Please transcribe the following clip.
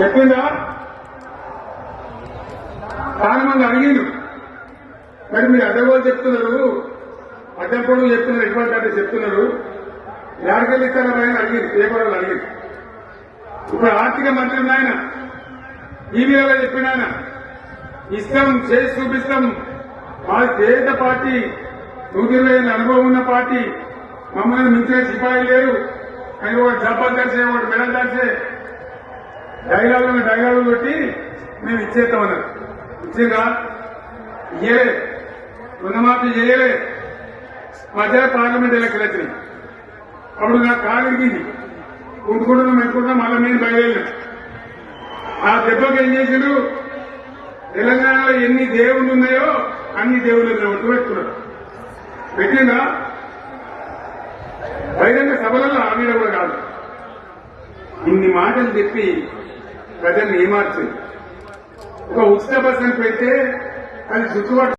చెప్పిందా చాలా మంది అడిగిండు. మరి మీరు అడ్డగోలు చెప్తున్నారు, అడ్డగోలు చెప్తున్నారు, ఎటువంటి అంటే చెప్తున్నారు, ఎక్కడికెళ్ళి ఇస్తారా ఆయన అడిగింది, పేపర్లు అడిగింది. ఇప్పుడు ఆర్థిక మంత్రి ఆయన టీవీలో చెప్పిన ఆయన ఇస్తాం, చేసి చూపిస్తాం, మా పేద పార్టీ, 120 అనుభవం ఉన్న పార్టీ, మమ్మల్ని మించిన సిపాయి లేరు అని ఒకటి జబ్బలు తెలిసే, ఒకటి మెడలు తెలిసే డైలాగులు కొట్టి మేము ఇచ్చేస్తామన్నారు. ఇచ్చిందా? ఇయ్యలే. రుణమాఫీ చేయలే. మధ్య పార్లమెంట్ ఎన్నికలు వచ్చినాయి. అప్పుడు నాకు కాలు ఇరిగింది, కుంటుకుంటున్నాం పెట్టుకుంటాం, మళ్ళీ మేము బయలుదేరినా. ఆ దెబ్బకి ఏం చేసిండు, తెలంగాణలో ఎన్ని దేవుళ్ళు ఉన్నాయో అన్ని దేవుళ్ళు ఒట్టు పెట్టుకున్నారు. పెట్టిందా? బహిరంగ సభలలో ఆ మీద కూడా కాదు. ఇన్ని మాటలు చెప్పి ప్రజల్ని ఏమార్చింది. ఒక ఉచిత బస్సును పెడితే అది చుట్టుబాటు